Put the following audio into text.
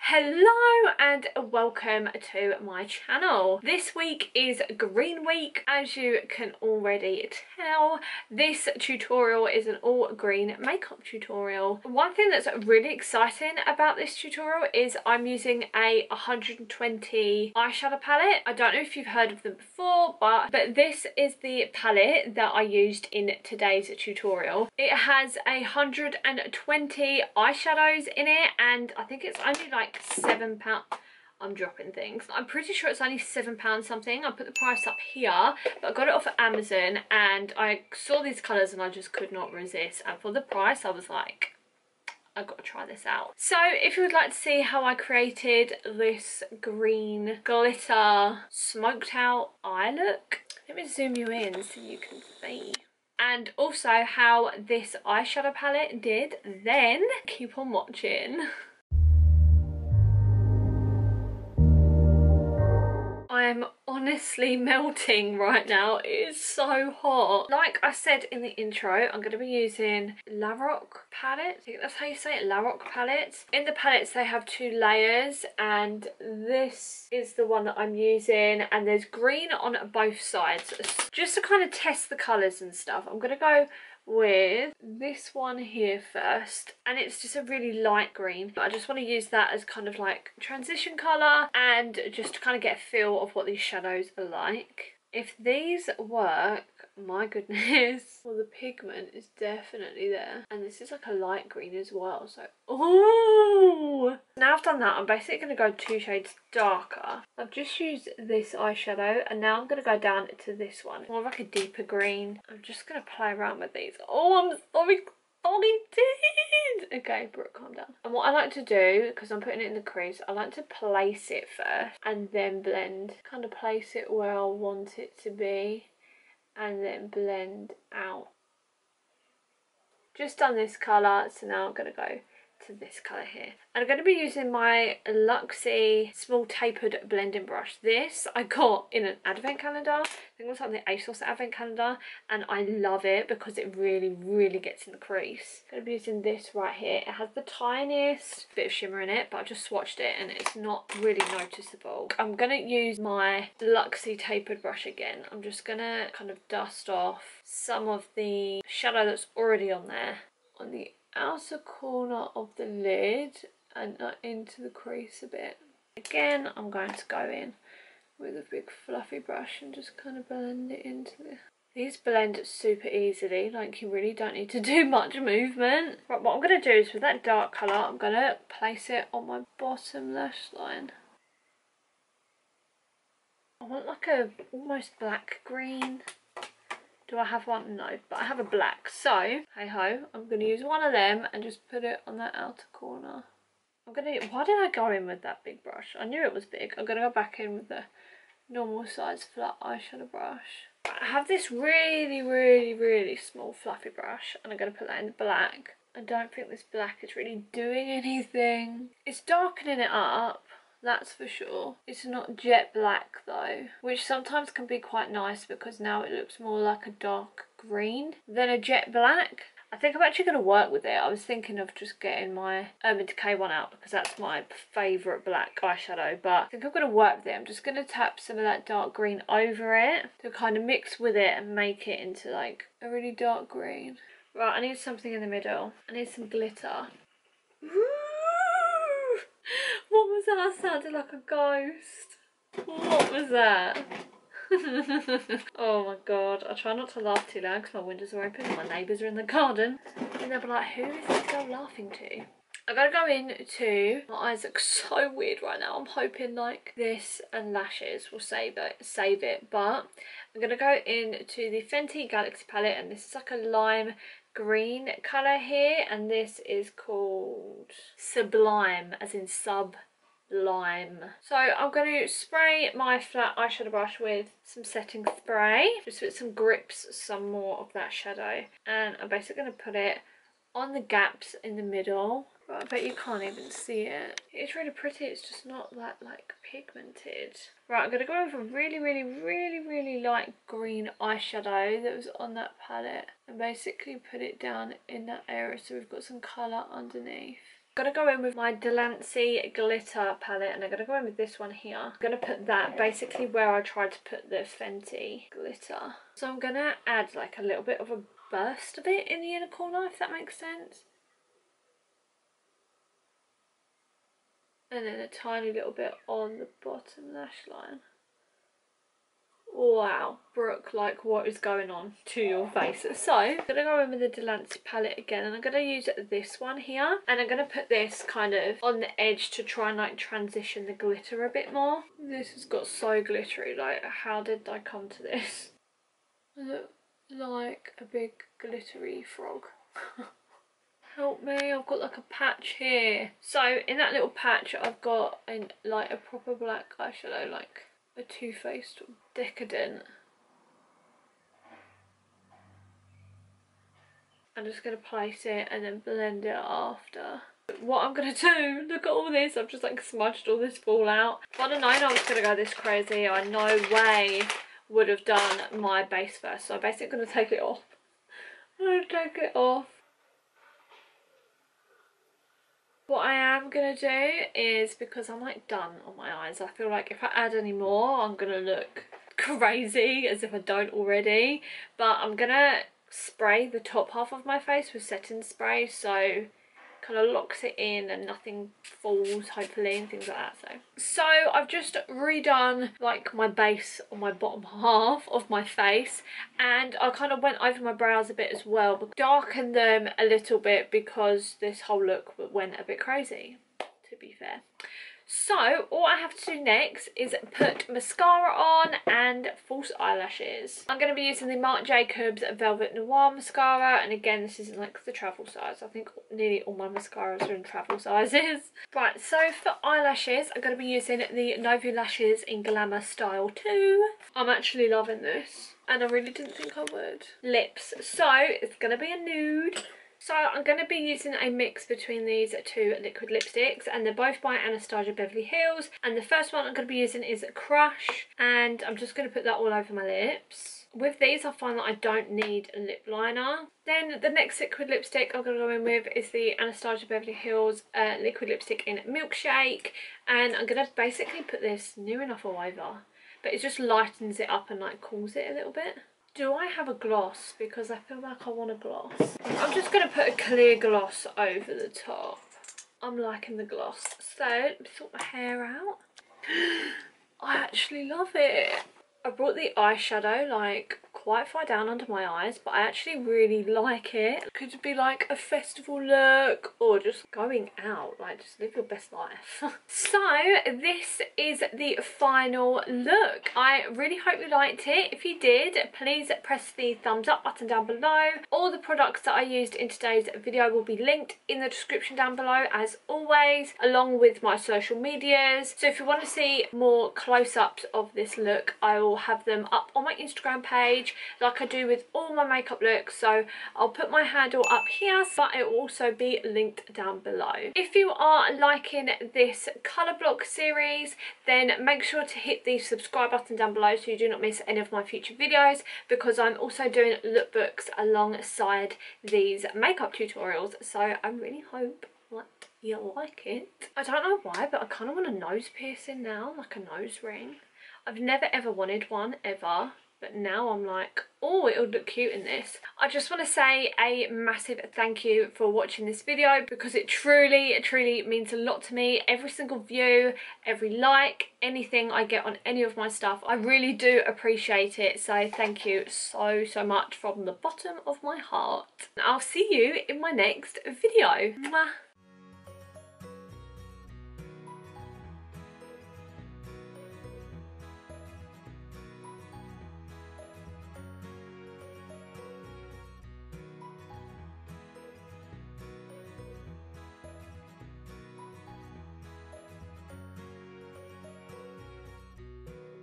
Hello and welcome to my channel. This week is Green Week, as you can already tell. This tutorial is an all green makeup tutorial. One thing that's really exciting about this tutorial is I'm using a 120 eyeshadow palette. I don't know if you've heard of them before, but this is the palette that I used in today's tutorial. It has 120 eyeshadows in it, and I think it's only like £7. I'm dropping things. I'm pretty sure it's only £7 something. I put the price up here, but I got it off of Amazon and I saw these colours and I just could not resist, and for the price I was like, I've got to try this out. So if you would like to see how I created this green glitter smoked out eye look, let me zoom you in so you can see, and also how this eyeshadow palette did, then keep on watching. I'm honestly melting right now. It is so hot. Like I said in the intro, I'm going to be using LaRoc palette. I think that's how you say it, LaRoc palettes. In the palettes they have two layers, and this is the one that I'm using, and there's green on both sides. Just to kind of test the colours and stuff, I'm going to go with this one here first, and it's just a really light green, but I just want to use that as kind of like transition colour and just to kind of get a feel of what these shadows are like. If these work, my goodness, well, the pigment is definitely there, and this is like a light green as well, so oh, now I've done that, I'm basically going to go 2 shades darker. I've just used this eyeshadow and now I'm going to go down to this one, more like a deeper green. I'm just going to play around with these. Oh, I'm sorry. Okay, Brooke, calm down. And what I like to do, because I'm putting it in the crease, I like to place it first and then blend. Kind of place it where I want it to be and then blend out. Just done this colour, so now I'm going to go to this colour here. And I'm going to be using my Luxie small tapered blending brush. This I got in an advent calendar. I think it was like the ASOS advent calendar, and I love it because it really gets in the crease. I'm going to be using this right here. It has the tiniest bit of shimmer in it, but I just swatched it and it's not really noticeable. I'm going to use my Luxie tapered brush again. I'm just going to kind of dust off some of the shadow that's already on there, on the outer corner of the lid and into the crease a bit. Again, I'm going to go in with a big fluffy brush and just kind of blend it into the... These blend super easily, like you really don't need to do much movement. Right, what I'm going to do is with that dark colour, I'm going to place it on my bottom lash line. I want like a almost black green. Do I have one? No, but I have a black. So, hey ho, I'm going to use one of them and just put it on that outer corner. I'm going to... Why did I go in with that big brush? I knew it was big. I'm going to go back in with the normal size flat eyeshadow brush. I have this really small fluffy brush, and I'm going to put that in the black. I don't think this black is really doing anything. It's darkening it up, that's for sure. It's not jet black though, which sometimes can be quite nice because now it looks more like a dark green than a jet black. I think I'm actually going to work with it. I was thinking of just getting my Decay one out because that's my favourite black eyeshadow, but I think I'm going to work with it. I'm just going to tap some of that dark green over it to kind of mix with it and make it into like a really dark green. Right, I need something in the middle. I need some glitter. What was that? I sounded like a ghost. What was that? Oh my god, I try not to laugh too loud because my windows are open and my neighbours are in the garden and they'll be like, who is this girl laughing to? I gotta go into... My eyes look so weird right now. I'm hoping like this and lashes will save it, but I'm gonna go into the Fenty Galaxy palette, and this is like a lime green colour here, and this is called Sublime, as in sub lime. So I'm going to spray my flat eyeshadow brush with some setting spray, just with some grips, some more of that shadow, and I'm basically going to put it on the gaps in the middle. But I bet you can't even see it. It's really pretty, it's just not that like pigmented. Right, I'm going to go over a really light green eyeshadow that was on that palette and basically put it down in that area so we've got some colour underneath. I'm going to go in with my Delancey glitter palette, and I'm going to go in with this one here. I'm going to put that basically where I tried to put the Fenty glitter. So I'm going to add like a little bit of a burst of it in the inner corner, if that makes sense. And then a tiny little bit on the bottom lash line. Wow, Brooke, like what is going on to your face? So I'm going to go in with the Delancey palette again, and I'm going to use this one here, and I'm going to put this kind of on the edge to try and like transition the glitter a bit more. This has got so glittery, like how did I come to this? I look like a big glittery frog. Help me, I've got like a patch here. So in that little patch I've got like a proper black eyeshadow, like a Too Faced Decadent. I'm just going to place it and then blend it after. What I'm going to do, look at all this, I've just like smudged all this fallout. If I'd have known I was going to go this crazy, I no way would have done my base first. So I'm basically going to take it off. I'm going to take it off. What I am going to do is, because I'm like done on my eyes, I feel like if I add any more I'm going to look crazy as if I don't already. But I'm going to spray the top half of my face with setting spray, so kind of locks it in and nothing falls hopefully and things like that. So I've just redone like my base on my bottom half of my face, and I kind of went over my brows a bit as well, but darkened them a little bit because this whole look went a bit crazy, to be fair. So all I have to do next is put mascara on and false eyelashes. I'm going to be using the Marc Jacobs Velvet Noir mascara, and again this isn't like the travel size. I think nearly all my mascaras are in travel sizes. Right, so for eyelashes I'm going to be using the Nouveau lashes in Glamour Style 2. I'm actually loving this, and I really didn't think I would. Lips, so it's going to be a nude. So I'm going to be using a mix between these two liquid lipsticks, and they're both by Anastasia Beverly Hills. And the first one I'm going to be using is Crush, and I'm just going to put that all over my lips. With these I find that I don't need a lip liner. Then the next liquid lipstick I'm going to go in with is the Anastasia Beverly Hills liquid lipstick in Milkshake, and I'm going to basically put this near enough all over, but it just lightens it up and like cools it a little bit. Do I have a gloss? Because I feel like I want a gloss. I'm just going to put a clear gloss over the top. I'm liking the gloss. So, let me sort my hair out. I actually love it. I brought the eyeshadow like quite far down under my eyes, but I actually really like it. It could be like a festival look or just going out, like just live your best life. So this is the final look. I really hope you liked it. If you did, please press the thumbs up button down below. All the products that I used in today's video will be linked in the description down below as always, along with my social medias. So if you want to see more close-ups of this look, I will have them up on my Instagram page like I do with all my makeup looks. So I'll put my handle up here, but it will also be linked down below. If you are liking this colour block series, then make sure to hit the subscribe button down below so you do not miss any of my future videos, because I'm also doing lookbooks alongside these makeup tutorials. So I really hope you like it. I don't know why, but I kind of want a nose piercing now, like a nose ring. I've never ever wanted one ever, but now I'm like, oh, it'll look cute in this. I just want to say a massive thank you for watching this video, because it truly means a lot to me. Every single view, every like, anything I get on any of my stuff, I really do appreciate it. So thank you so much from the bottom of my heart. I'll see you in my next video. Mwah.